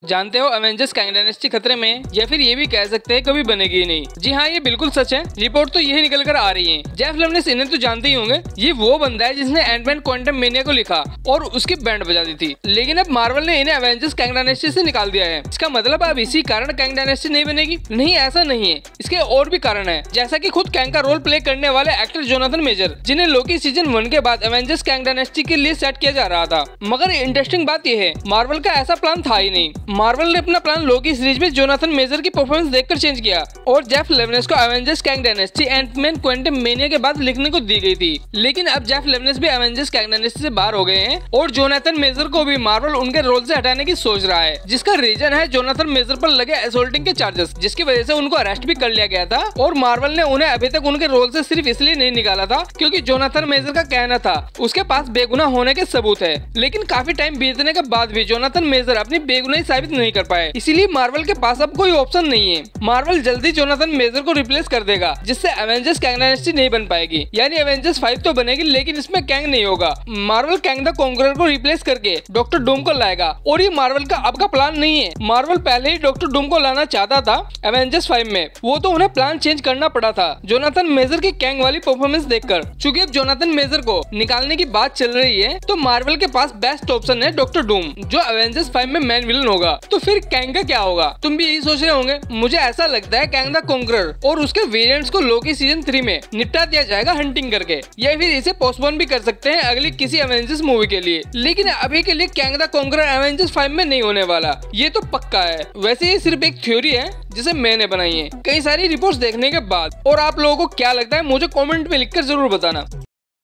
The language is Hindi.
जानते हो एवेंजर्स कैंग डायनेस्टी खतरे में है, या फिर ये भी कह सकते हैं कभी बनेगी ही नहीं। जी हाँ, ये बिल्कुल सच है। रिपोर्ट तो यही निकल कर आ रही है। जेफ लवनेस, इन्हें तो जानते ही होंगे, ये वो बंदा है जिसने एंटमैन क्वांटममेनिया को लिखा और उसकी बैंड बजा दी थी। लेकिन अब मार्वल ने इन्हें एवेंजर्स कैंग डायनेस्टी से निकाल दिया है। इसका मतलब अब इसी कारण कैंग डायनेस्टी नहीं बनेगी? नहीं, ऐसा नहीं है। इसके और भी कारण है, जैसा कि खुद कैंग का रोल प्ले करने वाले एक्टर जोनाथन मेजर, जिन्हें लोकी सीजन 1 के बाद एवेंजर्स कैंग डायनेस्टी के लिए सेट किया जा रहा था। मगर इंटरेस्टिंग बात यह है, मार्वल का ऐसा प्लान था ही नहीं। मार्वल ने अपना प्लान लोकी सीरीज में जोनाथन मेजर की परफॉर्मेंस देखकर चेंज किया और जेफ लेवनेस को Avengers Kang Dynasty Ant Man Quantumania के बाद लिखने को दी गई थी। लेकिन अब जेफ लेवनेस भी एवेंजर्स कैंग डायनेस्टी से बाहर हो गए हैं और जोनाथन मेजर को भी मार्वल उनके रोल से हटाने की सोच रहा है, जिसका रीजन है जोनाथन मेजर पर लगे असोल्टिंग के चार्जेस, जिसकी वजह से उनको अरेस्ट भी कर लिया गया था। और मार्वल ने उन्हें अभी तक उनके रोल से सिर्फ इसलिए नहीं निकाला था क्योंकि जोनाथन मेजर का कहना था उसके पास बेगुनाह होने के सबूत है। लेकिन काफी टाइम बीतने के बाद भी जोनाथन मेजर अपनी बेगुनाही साबित नहीं कर पाए, इसीलिए मार्वल के पास अब कोई ऑप्शन नहीं है। मार्वल जल्दी जोनाथन मेजर को रिप्लेस कर देगा, जिससे एवेंजर्स कैंग डायनेस्टी नहीं बन पाएगी। यानी एवेंजर्स 5 तो बनेगी लेकिन इसमें कैंग नहीं होगा। मार्वल कैंग द कॉन्करर को रिप्लेस करके डॉक्टर डूम को लाएगा और ये मार्वल का अब का प्लान नहीं है। मार्वल पहले ही डॉक्टर डूम को लाना चाहता था एवेंजर्स 5 में, वो तो उन्हें प्लान चेंज करना पड़ा था जोनाथन मेजर की कैंग वाली परफॉर्मेंस देखकर। चूंकि अब जोनाथन मेजर को निकालने की बात चल रही है तो मार्वल के पास बेस्ट ऑप्शन है डॉक्टर डूम, जो एवेंजर्स 5 में मेन विलन होगा। तो फिर कैंग का क्या होगा? तुम भी यही सोच रहे होंगे। मुझे ऐसा लगता है कैंग द कॉन्करर और उसके वेरिएंट्स को लोकी सीजन 3 में निपटा दिया जाएगा हंटिंग करके, या फिर इसे पोस्टपोन भी कर सकते हैं अगली किसी एवेंजर्स मूवी के लिए। लेकिन अभी के लिए कैंग द कॉन्करर एवेंजर्स 5 में नहीं होने वाला, ये तो पक्का है। वैसे ये सिर्फ एक थ्योरी है जिसे मैंने बनाई है कई सारी रिपोर्ट्स देखने के बाद। और आप लोगों को क्या लगता है मुझे कमेंट में लिखकर जरूर बताना।